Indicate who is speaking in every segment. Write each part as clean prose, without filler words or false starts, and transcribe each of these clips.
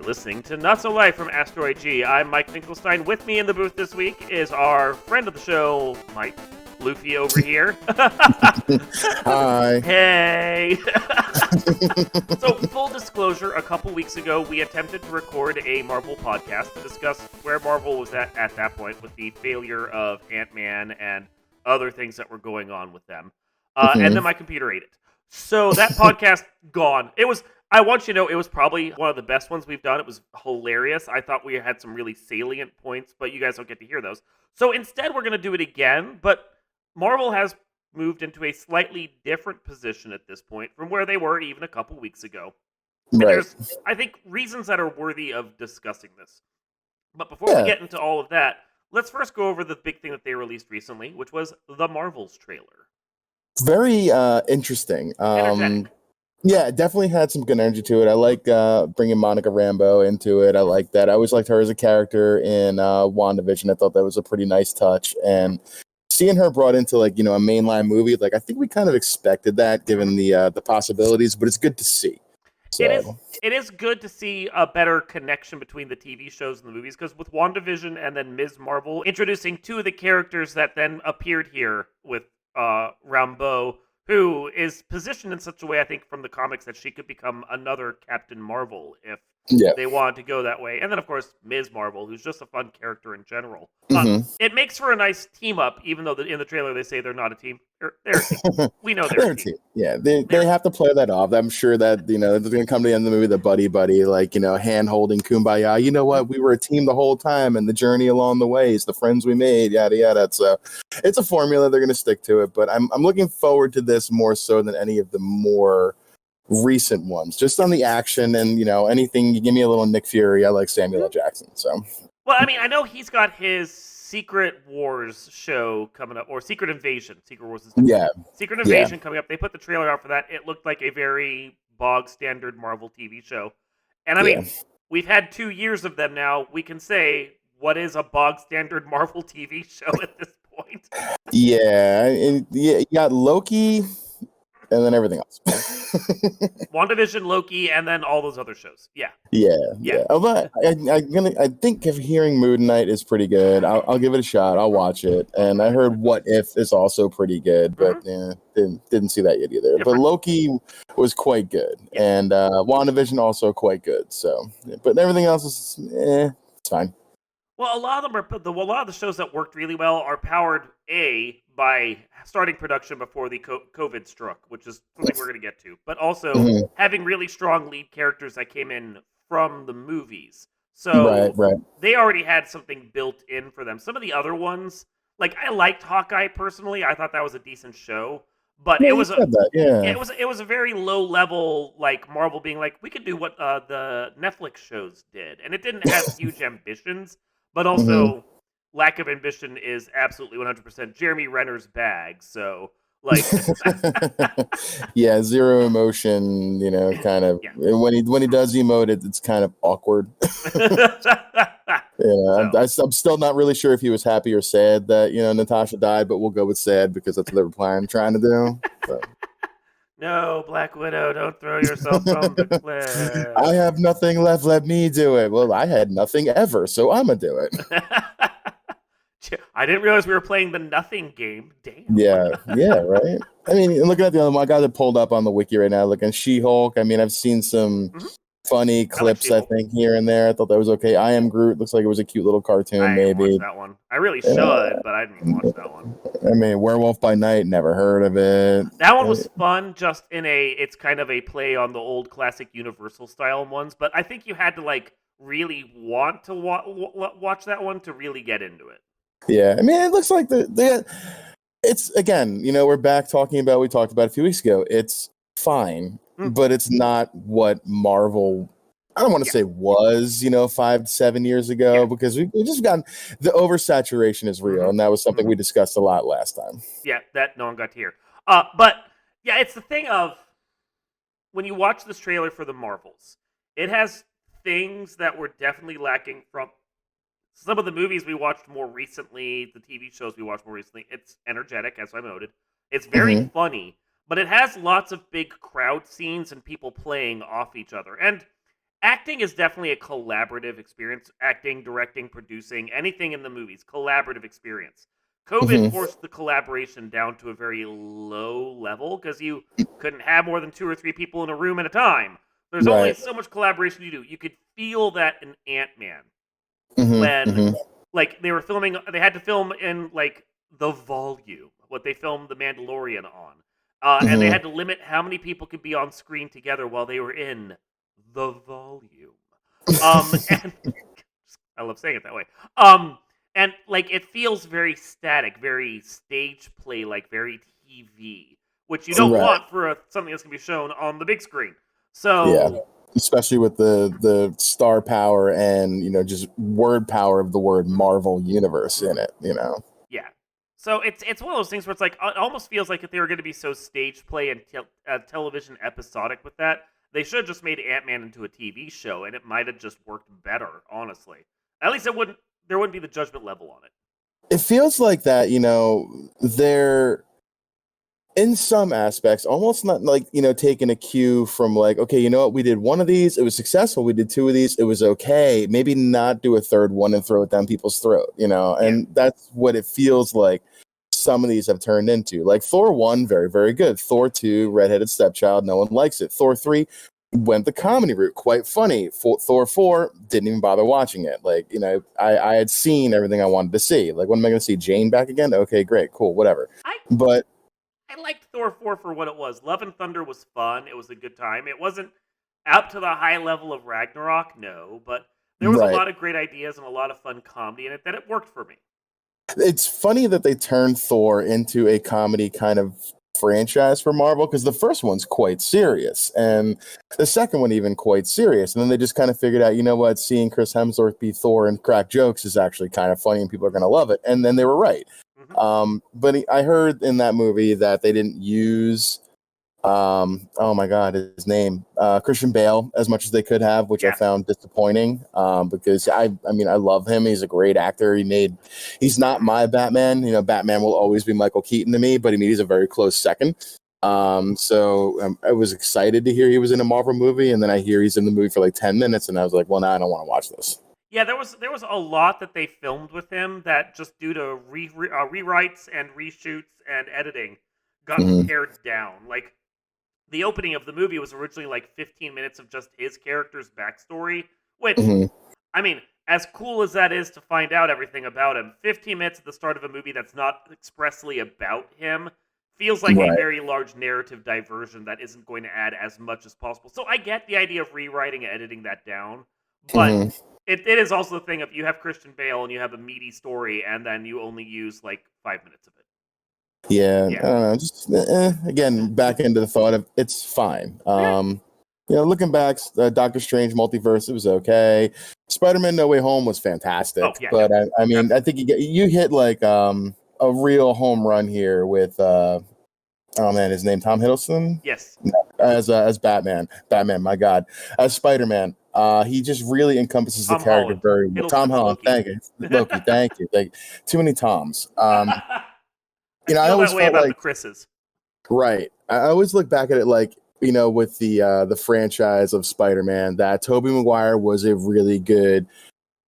Speaker 1: listening to Not So Live from Asteroid G. I'm Mike Finkelstein. With me in the booth this week is our friend of the show, Mike Luffy over here.
Speaker 2: Hi.
Speaker 1: Hey! So, full disclosure, a couple weeks ago, we attempted to record a Marvel podcast to discuss where Marvel was at that point with the failure of Ant-Man and other things that were going on with them. And then my computer ate it. So that podcast, gone. I want you to know, it was probably one of the best ones we've done. It was hilarious. I thought we had some really salient points, but you guys don't get to hear those. So instead, we're going to do it again, but Marvel has moved into a slightly different position at this point from where they were even a couple weeks ago. And there's, I think, reasons that are worthy of discussing this. But before we get into all of that, let's first go over the big thing that they released recently, which was the Marvels trailer.
Speaker 2: Very interesting.
Speaker 1: Energetic.
Speaker 2: Yeah, it definitely had some good energy to it. I like bringing Monica Rambeau into it. I like that. I always liked her as a character in WandaVision. I thought that was a pretty nice touch. And seeing her brought into a mainline movie, I think we kind of expected that given the possibilities, but it's good to see. So.
Speaker 1: It is good to see a better connection between the TV shows and the movies, because with WandaVision and then Ms. Marvel introducing two of the characters that then appeared here with Rambeau, who is positioned in such a way, I think, from the comics that she could become another Captain Marvel if they wanted to go that way. And then, of course, Ms. Marvel, who's just a fun character in general. It makes for a nice team-up, even though in the trailer they say they're not a team. They're a team. We know they're a team.
Speaker 2: Yeah, they have to play that off. I'm sure that, it's going to come to the end of the movie, the buddy, hand-holding, kumbaya. You know what? We were a team the whole time, and the journey along the way is the friends we made, yada, yada. So it's a formula. They're going to stick to it. But I'm looking forward to this more so than any of the more recent ones, just on the action and anything. You give me a little Nick Fury. I like Samuel L. Jackson. So,
Speaker 1: well, I mean, I know he's got his Secret Wars show coming up, or Secret Invasion. Secret Wars is Secret Invasion coming up. They put the trailer out for that. It looked like a very bog standard Marvel TV show, and I mean, we've had 2 years of them now. We can say, what is a bog standard Marvel TV show at this point?
Speaker 2: You got Loki. And then everything else.
Speaker 1: WandaVision, Loki, and then all those other shows. Yeah.
Speaker 2: Although I think hearing Moon Knight is pretty good. I'll give it a shot. I'll watch it. And I heard What If is also pretty good, but didn't see that yet either. But Loki was quite good, and WandaVision also quite good. So, but everything else is it's fine.
Speaker 1: Well, a lot of the shows that worked really well are powered by starting production before the COVID struck, which is something we're going to get to, but also having really strong lead characters that came in from the movies. So they already had something built in for them. Some of the other ones, I liked Hawkeye personally. I thought that was a decent show, but it was a very low level, Marvel being we could do what the Netflix shows did, and it didn't have huge ambitions. But also, lack of ambition is absolutely 100% Jeremy Renner's bag. So,
Speaker 2: zero emotion. Kind of when he does emote, it's kind of awkward. I'm still not really sure if he was happy or sad that Natasha died, but we'll go with sad because that's what they were trying to do. So.
Speaker 1: No, Black Widow, don't throw yourself from the cliff.
Speaker 2: I have nothing left. Let me do it. Well, I had nothing ever, so I'm going to do it.
Speaker 1: I didn't realize we were playing the nothing game. Damn.
Speaker 2: Yeah, right? I mean, looking at the other one, I got it pulled up on the wiki right now. Looking She-Hulk. I mean, I've seen some funny clips, I think, here and there. I thought that was okay. I Am Groot looks like it was a cute little cartoon, maybe.
Speaker 1: I didn't watch that one. I really should, but I didn't watch that one.
Speaker 2: I mean, Werewolf by Night, never heard of it.
Speaker 1: That one was fun, just it's kind of a play on the old classic Universal style ones, but I think you had to, really want to watch that one to really get into it.
Speaker 2: Yeah, I mean, it looks like it's, again, we talked about a few weeks ago. It's fine, but it's not what Marvel, I don't want to say was, 5 to 7 years ago, because we just gotten, the oversaturation is real, and that was something we discussed a lot last time.
Speaker 1: Yeah, that no one got to hear. But, yeah, it's the thing of, when you watch this trailer for the Marvels, it has things that were definitely lacking from some of the movies we watched more recently, the TV shows we watched more recently. It's energetic, as I noted. It's very funny, but it has lots of big crowd scenes and people playing off each other. And acting is definitely a collaborative experience. Acting, directing, producing, anything in the movies, collaborative experience. COVID
Speaker 2: Hmm.
Speaker 1: forced the collaboration down to a very low level because you couldn't have more than 2 or 3 people in a room at a time. There's only
Speaker 2: Right.
Speaker 1: so much collaboration you do. You could feel that in Ant-Man
Speaker 2: Hmm.
Speaker 1: when,
Speaker 2: Hmm.
Speaker 1: like, they had to film in, like, the volume, what they filmed The Mandalorian on. And they
Speaker 2: Hmm.
Speaker 1: had to limit how many people could be on screen together while they were in the volume. And I love saying it that way. Um, and like it feels very static, very stage play, like very TV, which you don't
Speaker 2: Right.
Speaker 1: want for something that's gonna be shown on the big screen.
Speaker 2: Yeah.
Speaker 1: So
Speaker 2: Especially with the star power and just word power of the word Marvel Universe in
Speaker 1: mhm,
Speaker 2: it.
Speaker 1: yeah. So it's one of those things where it's like it almost feels like if they were going to be so stage play and television episodic with that, they should have just made Ant Man into a TV show, and it might have just worked better. Honestly, at least there wouldn't be the judgment level on it.
Speaker 2: It feels like that, they're in some aspects almost not like taking a cue from like, okay, you know what, we did one of these, it was successful, we did two of these, it was okay, maybe not do a third one and throw it down people's throat.
Speaker 1: Yeah.
Speaker 2: And that's what it feels like some of these have turned into. Like Thor 1, very very good. Thor 2, redheaded stepchild, no one likes it. Thor 3 went the comedy route, quite funny. Thor 4 didn't even bother watching it. Like, I had seen everything I wanted to see. Like, when am I going to see Jane back again? Okay, great, cool, whatever.
Speaker 1: I
Speaker 2: But
Speaker 1: I liked Thor 4 for what it was. Love and Thunder was fun. It was a good time. It wasn't up to the high level of Ragnarok, no, but there was a
Speaker 2: right.
Speaker 1: lot of great ideas and a lot of fun comedy in it that it worked for me.
Speaker 2: It's funny that they turned Thor into a comedy kind of franchise for Marvel, because the first one's quite serious and the second one even quite serious. And then they just kind of figured out, you know what, seeing Chris Hemsworth be Thor and crack jokes is actually kind of funny and people are going to love it. And then they were right.
Speaker 1: Hmm.
Speaker 2: But I heard in that movie that they didn't use oh my god, his name, Christian Bale, as much as they could have, which I
Speaker 1: Yeah.
Speaker 2: found disappointing, because I mean, I love him, he's a great actor. He's not my Batman. Batman will always be Michael Keaton to me, but I mean, he's a very close second. So I was excited to hear he was in a Marvel movie, and then I hear he's in the movie for like 10 minutes, and I was like, well, now I don't want to watch this.
Speaker 1: Yeah, there was a lot that they filmed with him that just due to rewrites and reshoots and editing got
Speaker 2: Hmm.
Speaker 1: pared down. Like the opening of the movie was originally like 15 minutes of just his character's backstory, which
Speaker 2: Hmm.
Speaker 1: I mean, as cool as that is to find out everything about him, 15 minutes at the start of a movie that's not expressly about him feels like a
Speaker 2: Right.
Speaker 1: very large narrative diversion that isn't going to add as much as possible. So I get the idea of rewriting and editing that down, but
Speaker 2: Hmm.
Speaker 1: it is also the thing of you have Christian Bale and you have a meaty story and then you only use like 5 minutes of it.
Speaker 2: Yeah, I
Speaker 1: Yeah.
Speaker 2: don't know. Just again, back into the thought of it's fine.
Speaker 1: Yeah.
Speaker 2: Looking back, Doctor Strange multiverse, it was okay. Spider-Man: No Way Home was
Speaker 1: Oh,
Speaker 2: fantastic,
Speaker 1: yeah, no.
Speaker 2: but I mean, I
Speaker 1: Absolutely.
Speaker 2: think you hit like a real home run here with oh man, his name Tom Hiddleston
Speaker 1: Yes.
Speaker 2: as Batman. Batman, my God, as Spider-Man. He just really encompasses the
Speaker 1: Tom
Speaker 2: character
Speaker 1: Holland.
Speaker 2: very well. Tom
Speaker 1: Hiddleston's
Speaker 2: Holland,
Speaker 1: Loki.
Speaker 2: thank you, Loki, thank you. Like, too many Toms.
Speaker 1: I
Speaker 2: I
Speaker 1: feel that
Speaker 2: always
Speaker 1: way
Speaker 2: felt
Speaker 1: about the
Speaker 2: like.
Speaker 1: Chris's.
Speaker 2: Right. I always look back at it like, with the franchise of Spider-Man, that Tobey Maguire was a really good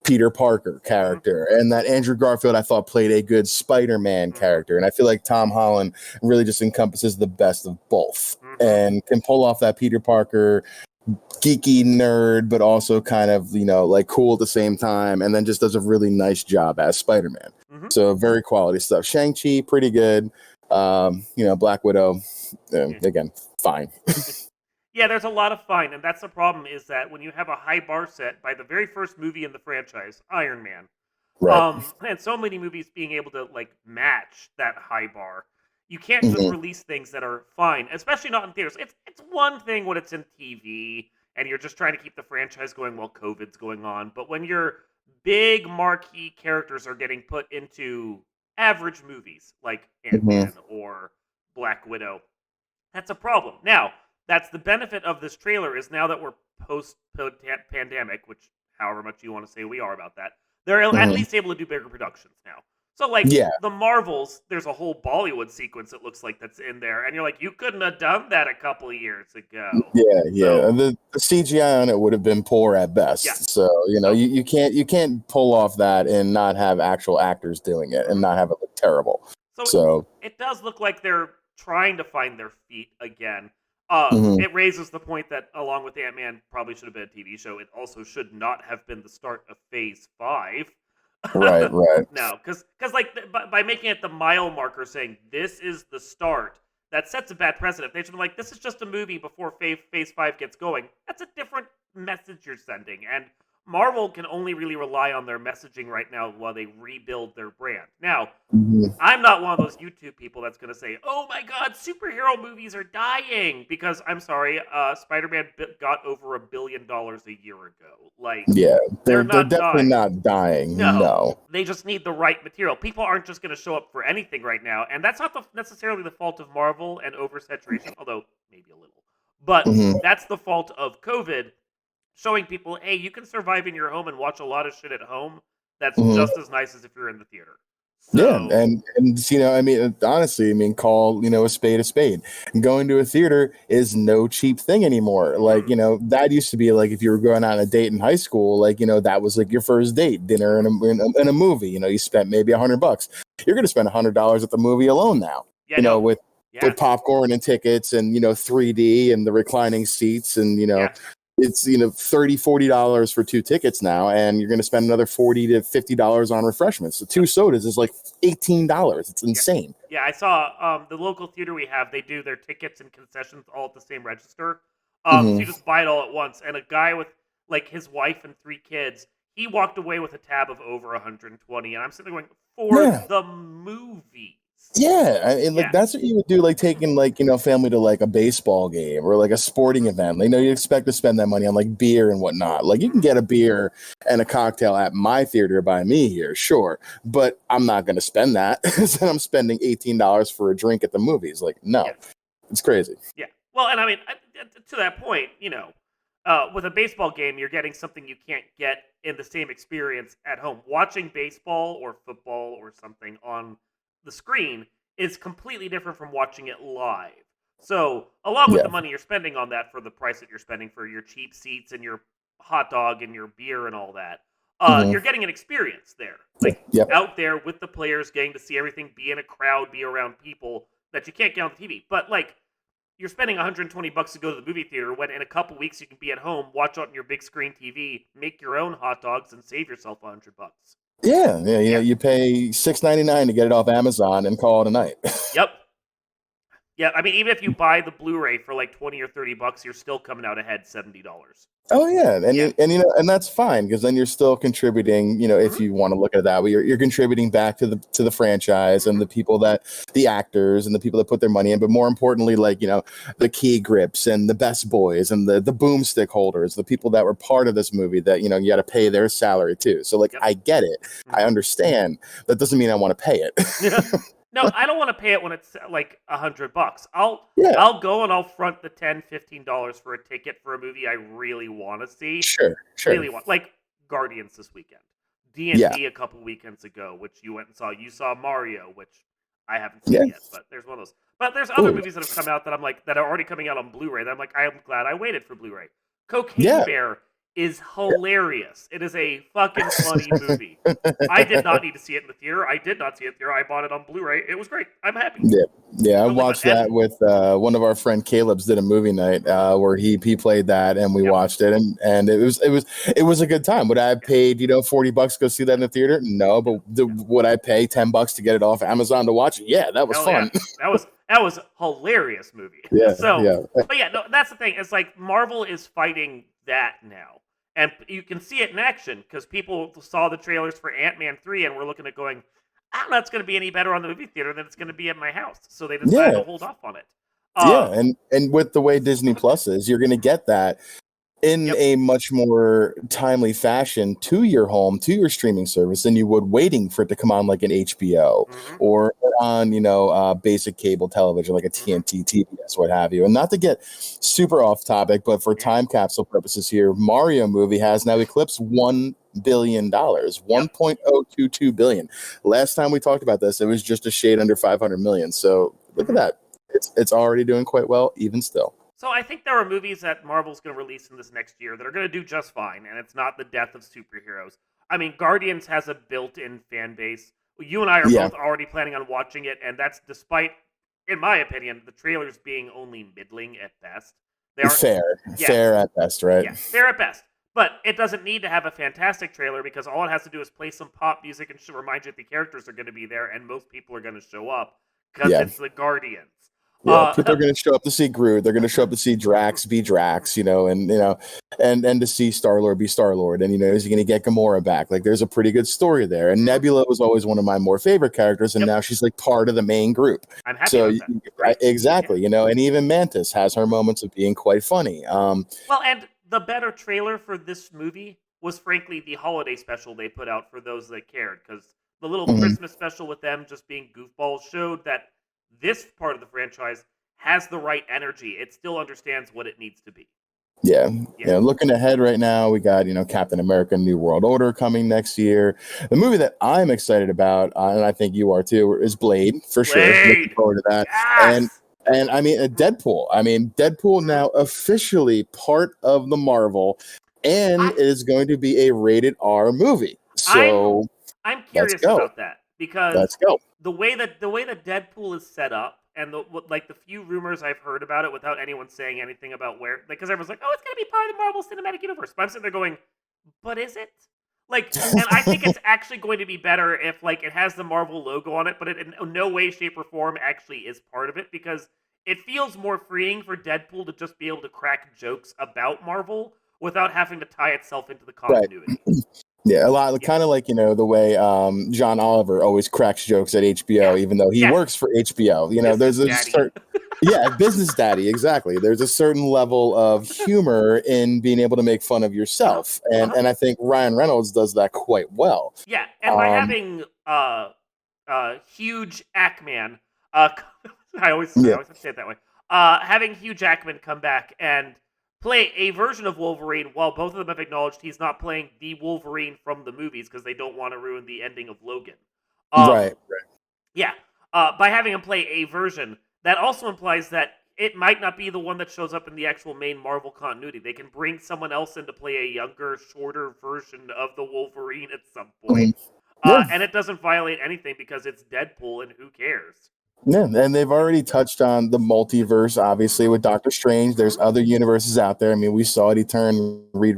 Speaker 2: Peter Parker
Speaker 1: Hmm.
Speaker 2: character, and that Andrew Garfield I thought played a good Spider-Man
Speaker 1: Hmm.
Speaker 2: character. And I feel like Tom Holland really just encompasses the best of both
Speaker 1: Hmm.
Speaker 2: and can pull off that Peter Parker geeky nerd, but also kind of, like cool at the same time, and then just does a really nice job as Spider-Man.
Speaker 1: Hmm.
Speaker 2: So very quality stuff. Shang-Chi, pretty good. Black Widow,
Speaker 1: Yeah.
Speaker 2: again, fine.
Speaker 1: Yeah, there's a lot of fine, and that's the problem is that when you have a high bar set by the very first movie in the franchise, Iron Man,
Speaker 2: Right.
Speaker 1: and so many movies being able to like match that high bar, you can't just
Speaker 2: Hmm.
Speaker 1: release things that are fine, especially not in theaters. It's one thing when it's in TV and you're just trying to keep the franchise going while COVID's going on, but when your big marquee characters are getting put into average movies like Ant
Speaker 2: Hmm.
Speaker 1: Man or Black Widow, that's a problem. Now, that's the benefit of this trailer is now that we're post pandemic, which however much you want to say we are about that, they're at
Speaker 2: Hmm.
Speaker 1: least able to do bigger productions now. So, like,
Speaker 2: Yeah,
Speaker 1: the Marvels, there's a whole Bollywood sequence, it looks like, that's in there. And you're like, you couldn't have done that a couple of years ago.
Speaker 2: yeah.
Speaker 1: So,
Speaker 2: And the CGI on it would have been poor at
Speaker 1: yeah.
Speaker 2: best. So
Speaker 1: So,
Speaker 2: you can't pull off that and not have actual actors doing it and
Speaker 1: mhm.
Speaker 2: not have it look terrible.
Speaker 1: So
Speaker 2: So
Speaker 1: it does look like they're trying to find their feet again.
Speaker 2: mhm.
Speaker 1: It raises the point that, along with Ant-Man, probably should have been a TV show. It also should not have been the start of Phase 5.
Speaker 2: Right, right.
Speaker 1: No, because like by making it the mile marker, saying this is the start, that sets a bad precedent. They should be like, this is just a movie before Phase 5 gets going. That's a different message you're sending, and Marvel can only really rely on their messaging right now while they rebuild their brand. Now,
Speaker 2: Mhm.
Speaker 1: I'm not one of those YouTube people that's going to say, "Oh my God, superhero movies are dying," because I'm sorry, Spider-Man got over $1 billion a year ago. Like,
Speaker 2: Yeah,
Speaker 1: they're
Speaker 2: they're
Speaker 1: not
Speaker 2: definitely
Speaker 1: dying.
Speaker 2: not dying.
Speaker 1: No,
Speaker 2: No.
Speaker 1: they just need the right material. People aren't just going to show up for anything right now, and that's not necessarily the fault of Marvel and oversaturation, although maybe a little. But
Speaker 2: Mhm.
Speaker 1: that's the fault of COVID, showing people, hey, you can survive in your home and watch a lot of shit at home. That's
Speaker 2: Mhm.
Speaker 1: just as nice as if you're in the theater.
Speaker 2: Yeah,
Speaker 1: So,
Speaker 2: and I mean, honestly, I mean, call a spade a spade. Going to a theater is no cheap thing anymore. Like,
Speaker 1: mhm,
Speaker 2: that used to be like if you were going on a date in high school, like that was like your first date, dinner
Speaker 1: mhm.
Speaker 2: in a movie. You spent maybe $100. You're going to spend $100 at the movie alone now.
Speaker 1: Yeah, no.
Speaker 2: With
Speaker 1: Yeah,
Speaker 2: popcorn and tickets and 3D and the reclining seats and
Speaker 1: yeah,
Speaker 2: it's $30-$40 for 2 tickets now, and you're going to spend another $40 to $50 on refreshments. So
Speaker 1: yep,
Speaker 2: 2 sodas is like $18. It's
Speaker 1: yeah.
Speaker 2: insane.
Speaker 1: Yeah, I saw the local theater we have, they do their tickets and concessions all at the same register. So
Speaker 2: Hmm.
Speaker 1: you just buy it all at once. And a guy with like his wife and 3 kids, he walked away with a tab of over 120. And I'm sitting there going, for
Speaker 2: Yeah.
Speaker 1: the movies.
Speaker 2: Yeah, and like
Speaker 1: Yeah.
Speaker 2: that's what you would do, like taking like family to like a baseball game or like a sporting event. You expect to spend that money on like beer and whatnot. Like you can
Speaker 1: Hmm.
Speaker 2: get a beer and a cocktail at my theater by me here, sure, but I'm not going to spend that. So I'm spending $18 for a drink at the movies. Like no,
Speaker 1: Yeah.
Speaker 2: it's crazy.
Speaker 1: Yeah. Well, and I mean, to that point, with a baseball game, you're getting something you can't get in the same experience at home. Watching baseball or football or something on the screen is completely different from watching it live. So, along with
Speaker 2: Yeah.
Speaker 1: the money you're spending on that for the price that you're spending for your cheap seats and your hot dog and your beer and all that,
Speaker 2: Hmm.
Speaker 1: you're getting an experience there.
Speaker 2: Yeah.
Speaker 1: Like,
Speaker 2: Yep.
Speaker 1: out there with the players, getting to see everything, be in a crowd, be around people that you can't get on the TV. But, like, you're spending $120 to go to the movie theater when in a couple weeks you can be at home, watch on your big screen TV, make your own hot dogs, and save yourself $100.
Speaker 2: Yeah. Yeah.
Speaker 1: Yeah.
Speaker 2: You pay $6.99 to get it off Amazon and call it a night.
Speaker 1: Yep. Yeah. I mean, even if you buy the Blu-ray for like 20 or $30, you're still coming out ahead $70.
Speaker 2: Oh yeah, and
Speaker 1: Yeah.
Speaker 2: and that's fine because then you're still contributing. If
Speaker 1: Hmm.
Speaker 2: you want to look at it that way, you're contributing back to the franchise and
Speaker 1: Hmm.
Speaker 2: the people the actors and the people that put their money in. But more importantly, like the key grips and the best boys and the boomstick holders, the people that were part of this movie that you got to pay their salary too. So like
Speaker 1: Yep.
Speaker 2: I get it, I
Speaker 1: Hmm.
Speaker 2: understand. That doesn't mean I want to pay it.
Speaker 1: Yeah. No, I don't want to pay it when it's like $100.
Speaker 2: Yeah,
Speaker 1: I'll go and I'll front the $10-$15 for a ticket for a movie I really want to see.
Speaker 2: sure,
Speaker 1: Really want, like, Guardians this weekend, D and
Speaker 2: yeah,
Speaker 1: D a couple weekends ago, which you went and saw. You saw Mario, which I haven't seen
Speaker 2: yeah.
Speaker 1: yet, but there's one of those. But there's other
Speaker 2: Ooh,
Speaker 1: movies that have come out that I'm like that are already coming out on Blu-ray. That I'm like, I'm glad I waited for Blu-ray. Cocaine
Speaker 2: yeah.
Speaker 1: Bear is hilarious. It is a fucking funny movie. I did not need to see it in the theater. I did not see it in the theater. I bought it on Blu-ray. It was great. I'm happy.
Speaker 2: Yeah, yeah. I
Speaker 1: Totally fun.
Speaker 2: watched
Speaker 1: And
Speaker 2: that with one of our friend Caleb's did a movie night where he played that and we
Speaker 1: yep,
Speaker 2: watched it and it was a good time. Would I have
Speaker 1: yeah,
Speaker 2: paid $40 to go see that in the theater? No,
Speaker 1: yeah,
Speaker 2: but
Speaker 1: yeah.
Speaker 2: would I pay $10 to get it off Amazon to watch it? Yeah, that was
Speaker 1: Hell yeah.
Speaker 2: fun.
Speaker 1: That was hilarious movie.
Speaker 2: Yeah,
Speaker 1: So,
Speaker 2: yeah,
Speaker 1: but yeah, no, that's the thing. It's like Marvel is fighting that now. And you can see it in action because people saw the trailers for Ant-Man 3 and were looking at going, I don't know it's going to be any better on the movie theater than it's going to be at my house. So they decided
Speaker 2: yeah,
Speaker 1: to hold off on it.
Speaker 2: yeah.
Speaker 1: Um,
Speaker 2: And with the way Disney Plus is, you're gonna get that in
Speaker 1: Yep.
Speaker 2: a much more timely fashion to your home, to your streaming service than you would waiting for it to come on like an HBO
Speaker 1: Mm-hmm.
Speaker 2: or on, basic cable television like a
Speaker 1: Mm-hmm.
Speaker 2: TNT, TBS, what have you. And not to get super off topic, but for
Speaker 1: Yeah.
Speaker 2: time capsule purposes here, Mario movie has now eclipsed $1 billion,
Speaker 1: Yep.
Speaker 2: 1.022 billion. Last time we talked about this, it was just a shade under 500 million. So look at
Speaker 1: Mm-hmm.
Speaker 2: that. It's already doing quite well, even still.
Speaker 1: So I think there are movies that Marvel's going to release in this next year that are going to do just fine, and it's not the death of superheroes. I mean, Guardians has a built-in fan base. You and I are
Speaker 2: Yeah,
Speaker 1: both already planning on watching it, and that's despite, in my opinion, the trailers being only middling at best. They aren't,
Speaker 2: fair,
Speaker 1: yeah,
Speaker 2: fair at best, right?
Speaker 1: yeah, fair at best. But it doesn't need to have a fantastic trailer because all it has to do is play some pop music and remind you that the characters are going to be there, and most people are going to show up because
Speaker 2: Yeah.
Speaker 1: it's the Guardians.
Speaker 2: Yeah, people
Speaker 1: Uh,
Speaker 2: are going to show up to see Groot. They're going to show up to see Drax be Drax, and to see Star Lord be Star Lord. And is he going to get Gamora back? Like, there's a pretty good story there. And
Speaker 1: mhm,
Speaker 2: Nebula was always one of my more favorite characters, and
Speaker 1: yep,
Speaker 2: now she's like part of the main group.
Speaker 1: I'm happy
Speaker 2: So
Speaker 1: about that. Great. Yeah.
Speaker 2: exactly, and even Mantis has her moments of being quite funny.
Speaker 1: Well, and the better trailer for this movie was frankly the holiday special they put out for those that cared, because the little
Speaker 2: mhm.
Speaker 1: Christmas special with them just being goofballs showed that this part of the franchise has the right energy. It still understands what it needs to be.
Speaker 2: Yeah,
Speaker 1: Yeah.
Speaker 2: looking ahead right now, we got Captain America: New World Order coming next year. The movie that I'm excited about, and I think you are too, is Blade for sure. Looking
Speaker 1: Blade!
Speaker 2: forward to that, and
Speaker 1: Yes!
Speaker 2: and I mean Deadpool. I mean Deadpool
Speaker 1: Mhm.
Speaker 2: now officially part of the Marvel, and
Speaker 1: I
Speaker 2: it is going to be a rated R movie.
Speaker 1: I'm
Speaker 2: So
Speaker 1: I'm
Speaker 2: let's
Speaker 1: curious
Speaker 2: go,
Speaker 1: about that because
Speaker 2: let's go.
Speaker 1: the way that Deadpool is set up and like the few rumors I've heard about it without anyone saying anything about where, because everyone's like, oh, it's gonna be part of the Marvel Cinematic Universe, but I'm sitting there going, but is it? Like, and I think it's actually going to be better if like it has the Marvel logo on it, but it in no way, shape, or form actually is part of it because it feels more freeing for Deadpool to just be able to crack jokes about Marvel without having to tie itself into the
Speaker 2: Right.
Speaker 1: continuity.
Speaker 2: Yeah, a lot,
Speaker 1: Yeah.
Speaker 2: kind of like the way John Oliver always cracks jokes at HBO,
Speaker 1: Yes.
Speaker 2: even though he
Speaker 1: Yes.
Speaker 2: works for HBO.
Speaker 1: Business
Speaker 2: There's a
Speaker 1: daddy.
Speaker 2: certain, yeah, business daddy, exactly. There's a certain level of humor in being able to make fun of
Speaker 1: Uh-huh.
Speaker 2: yourself, and
Speaker 1: Uh-huh.
Speaker 2: and I think Ryan Reynolds does that quite well.
Speaker 1: Yeah, and by
Speaker 2: Um,
Speaker 1: having huge Ackman, uh, I
Speaker 2: yeah,
Speaker 1: always have to say it that way. Having Hugh Jackman come back and play a version of Wolverine, while both of them have acknowledged he's not playing the Wolverine from the movies because they don't want to ruin the ending of Logan.
Speaker 2: right.
Speaker 1: Um, yeah, by having him play a version, that also implies that it might not be the one that shows up in the actual main Marvel continuity. They can bring someone else in to play a younger, shorter version of the Wolverine at some point.
Speaker 2: Mhm. Yeah,
Speaker 1: And it doesn't violate anything because it's Deadpool and who cares?
Speaker 2: yeah, and they've already touched on the multiverse, obviously,
Speaker 1: Hmm.
Speaker 2: with Doctor Strange. There's
Speaker 1: Hmm.
Speaker 2: other universes out there. I mean, we saw it. He turned Reed,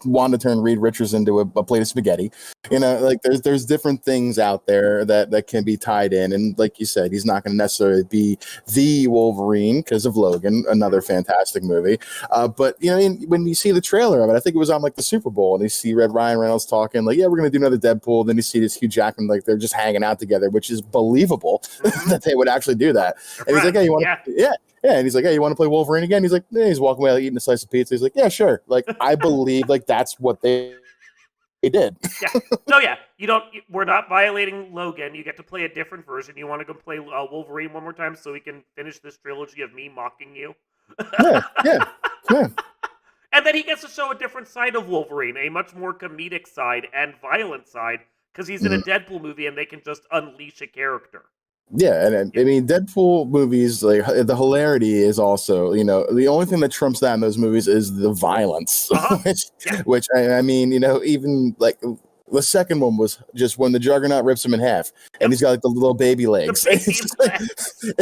Speaker 2: Wanda turn Reed Richards into a plate of spaghetti. Like there's different things out there that can be tied in. And like you said, he's not going to necessarily be the Wolverine because of Logan, another
Speaker 1: Hmm.
Speaker 2: fantastic movie. But when you see the trailer of it, I think it was on like the Super Bowl, and you see Ryan Reynolds talking like, "Yeah, we're going to do another Deadpool." Then you see this Hugh Jackman like they're just hanging out together, which is believable
Speaker 1: Hmm.
Speaker 2: that they would actually do that.
Speaker 1: They're
Speaker 2: And he's like,
Speaker 1: friends.
Speaker 2: "Hey, you want
Speaker 1: Yeah.
Speaker 2: to?" Yeah, yeah. And he's like, "Hey, you want to play Wolverine again?" He's like, yeah. He's walking away like, eating a slice of pizza. He's like, "Yeah, sure." Like, I believe like that's what they did.
Speaker 1: Yeah. So yeah, you don't. We're not violating Logan. You get to play a different version. You want to go play Wolverine one more time so we can finish this trilogy of me mocking you.
Speaker 2: Yeah, yeah, yeah.
Speaker 1: And then he gets to show a different side of Wolverine, a much more comedic side and violent side, because he's in a
Speaker 2: Mhm.
Speaker 1: Deadpool movie and they can just unleash a character.
Speaker 2: Yeah, and
Speaker 1: Yeah.
Speaker 2: I mean, Deadpool movies, like the hilarity is also, the only thing that trumps that in those movies is the violence,
Speaker 1: Uh huh.
Speaker 2: which,
Speaker 1: Yeah.
Speaker 2: I mean, even like the second one was just when the Juggernaut rips him in half, and
Speaker 1: Yep.
Speaker 2: he's got like the little baby
Speaker 1: The
Speaker 2: legs. It's
Speaker 1: baby
Speaker 2: just like
Speaker 1: legs.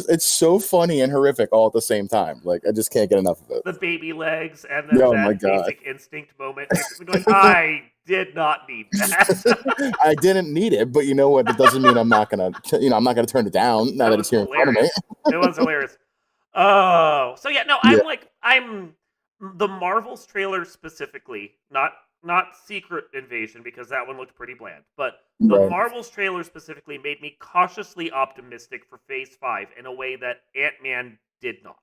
Speaker 2: it's so funny and horrific all at the same time. Like I just can't get enough of it.
Speaker 1: The baby legs, and then
Speaker 2: Oh my
Speaker 1: that
Speaker 2: god.
Speaker 1: basic instinct moment. You're sitting there going, I did not need that.
Speaker 2: I didn't need it, but you know what? It doesn't mean I'm not gonna, I'm not gonna turn it down now
Speaker 1: That
Speaker 2: that
Speaker 1: was
Speaker 2: it's here in front of me.
Speaker 1: hilarious. It was hilarious. Oh, so yeah, no,
Speaker 2: Yeah,
Speaker 1: I'm the Marvels trailer specifically, not Secret Invasion because that one looked pretty bland, but the
Speaker 2: right.
Speaker 1: Marvels trailer specifically made me cautiously optimistic for Phase 5 in a way that Ant-Man did not.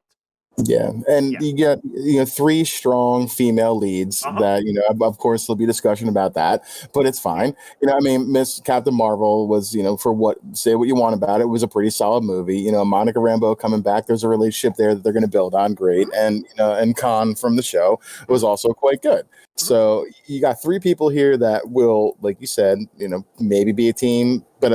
Speaker 2: Yeah, and
Speaker 1: Yeah.
Speaker 2: you get three strong female leads
Speaker 1: Uh-huh.
Speaker 2: that of course there'll be discussion about that, but it's
Speaker 1: Yeah.
Speaker 2: fine. I mean, Miss Captain Marvel was for what say what you want about it, was a pretty solid movie. Monica Rambeau coming back, there's a relationship there that they're going to build on, great,
Speaker 1: Mhm.
Speaker 2: and and Khan from the show was
Speaker 1: Mhm.
Speaker 2: also quite good.
Speaker 1: Mhm.
Speaker 2: So you got three people here that will, like you said, maybe be a team, but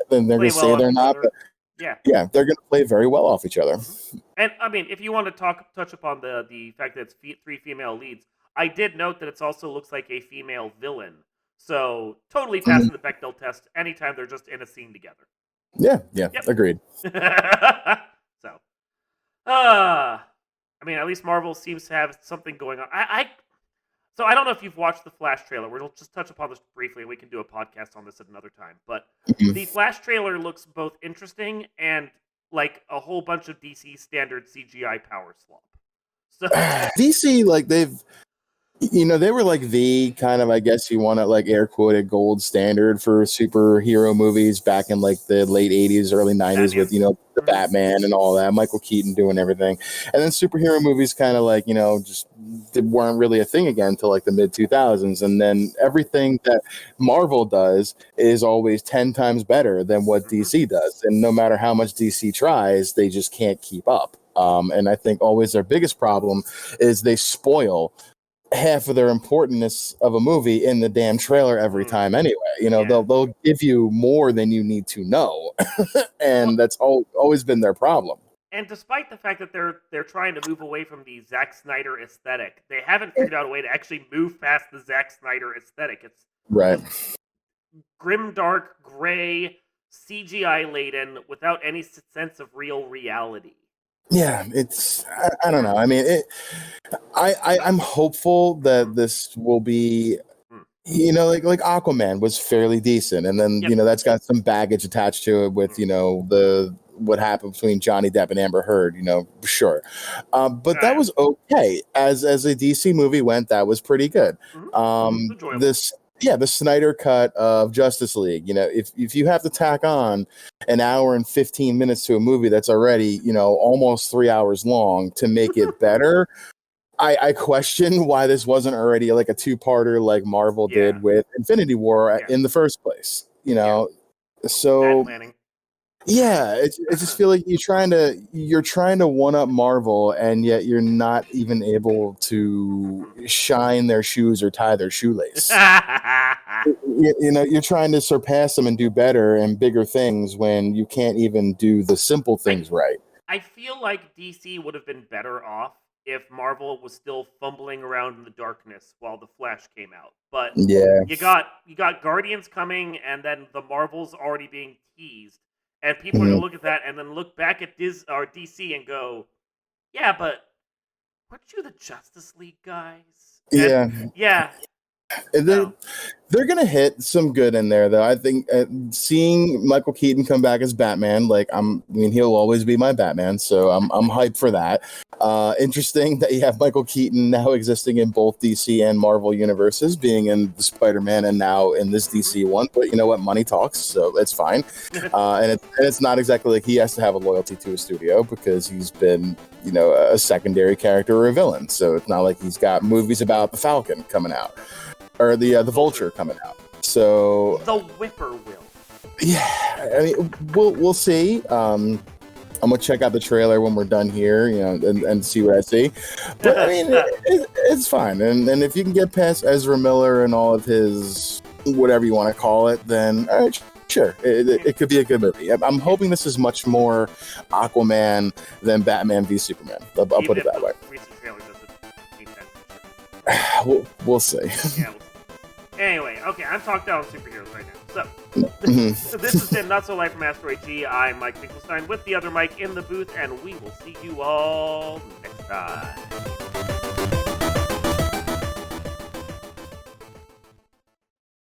Speaker 2: then they're going
Speaker 1: Play
Speaker 2: to
Speaker 1: well
Speaker 2: say
Speaker 1: off
Speaker 2: they're
Speaker 1: each
Speaker 2: not.
Speaker 1: other.
Speaker 2: But
Speaker 1: Yeah.
Speaker 2: yeah, they're going to play very well off each other.
Speaker 1: Mhm. And I mean, if you want to touch upon the fact that it's three female leads, I did note that it also looks like a female villain. So totally
Speaker 2: Mhm.
Speaker 1: passing the Bechdel test anytime they're just in a scene together.
Speaker 2: Yeah, yeah,
Speaker 1: Yep.
Speaker 2: agreed.
Speaker 1: So, I mean, at least Marvel seems to have something going on. So I don't know if you've watched the Flash trailer. We'll just touch upon this briefly, and we can do a podcast on this at another time. But
Speaker 2: Mhm.
Speaker 1: the Flash trailer looks both interesting and like a whole bunch of DC standard CGI power slop. So
Speaker 2: DC, like they were like the kind of, I guess you want to like air quoted, gold standard for superhero movies back in like the late 80s, early 90s with,
Speaker 1: Batman.
Speaker 2: the
Speaker 1: Mhm.
Speaker 2: Batman and all that, Michael Keaton doing everything. And then superhero movies kind of like, just they weren't really a thing again until like the mid 2000s. And then everything that Marvel does is always 10 times better than what
Speaker 1: Mhm.
Speaker 2: DC does. And no matter how much DC tries, they just can't keep up. And I think always their biggest problem is they spoil half of their importance of a movie in the damn trailer every
Speaker 1: Mm.
Speaker 2: time anyway.
Speaker 1: Yeah.
Speaker 2: They'll give you more than you need to know.
Speaker 1: Well,
Speaker 2: And that's always been their problem.
Speaker 1: and despite the fact that they're trying to move away from the Zack Snyder aesthetic, they haven't figured out a way to actually move past the Zack Snyder aesthetic. It's
Speaker 2: Right.
Speaker 1: just grim, dark, gray, CGI laden, without any sense of real reality.
Speaker 2: Yeah, I don't know. I mean, I'm hopeful
Speaker 1: Mm,
Speaker 2: that this will be,
Speaker 1: mm.
Speaker 2: like Aquaman was fairly decent, and then
Speaker 1: Yep.
Speaker 2: that's got some baggage attached to it with
Speaker 1: Mm.
Speaker 2: the what happened between Johnny Depp and Amber Heard. Sure, but that
Speaker 1: Yeah.
Speaker 2: was okay as a DC movie went. That was pretty good.
Speaker 1: Mhm. Enjoyable.
Speaker 2: This the Snyder cut of Justice League. If you have to tack on an hour and 15 minutes to a movie that's already almost 3 hours long to make it better. I question why this wasn't already like a two-parter like Marvel
Speaker 1: Yeah.
Speaker 2: did with Infinity War
Speaker 1: Yeah.
Speaker 2: in the first place.
Speaker 1: Yeah. Bad
Speaker 2: So
Speaker 1: planning.
Speaker 2: yeah, I just feel like you're trying to one up Marvel, and yet you're not even able to shine their shoes or tie their shoelace. You're trying to surpass them and do better and bigger things when you can't even do the simple
Speaker 1: I
Speaker 2: things right.
Speaker 1: I feel like DC would have been better off if Marvel was still fumbling around in the darkness while the Flash came out. But
Speaker 2: Yeah.
Speaker 1: you got Guardians coming, and then the Marvels already being teased, and people are
Speaker 2: Mhm.
Speaker 1: gonna look at that and then look back at DC and go, "Yeah, but weren't you the Justice League guys?" And
Speaker 2: Yeah.
Speaker 1: yeah,
Speaker 2: And
Speaker 1: so
Speaker 2: they're gonna hit some good in there, though. I think seeing Michael Keaton come back as Batman, like I mean, he'll always be my Batman, so I'm hyped for that. Interesting that you have Michael Keaton now existing in both DC and Marvel universes, being in the Spider-Man and now in this
Speaker 1: mhm.
Speaker 2: DC one. But you know what? Money talks, so it's fine. And it's not exactly like he has to have a loyalty to a studio because he's been a secondary character or a villain. So it's not like he's got movies about the Falcon coming out or the Vulture coming out. So
Speaker 1: The Whippoorwill.
Speaker 2: yeah, I mean, we'll see. I'm gonna check out the trailer when we're done here, and see what I see. But I mean, it's fine. And if you can get past Ezra Miller and all of his whatever you want to call it, then all right, sure, it could be a good movie. I'm hoping this is much more Aquaman than Batman v Superman. I'll put
Speaker 1: Even
Speaker 2: it
Speaker 1: if
Speaker 2: that
Speaker 1: the
Speaker 2: way.
Speaker 1: recent trailer doesn't meet that.
Speaker 2: We'll see.
Speaker 1: Yeah. Anyway, okay, I'm talked out on superheroes right now. So,
Speaker 2: Mhm.
Speaker 1: so this has been Not So Live from Asteroid G. I'm Mike Finkelstein with the other Mike in the booth, and we will see you all next time.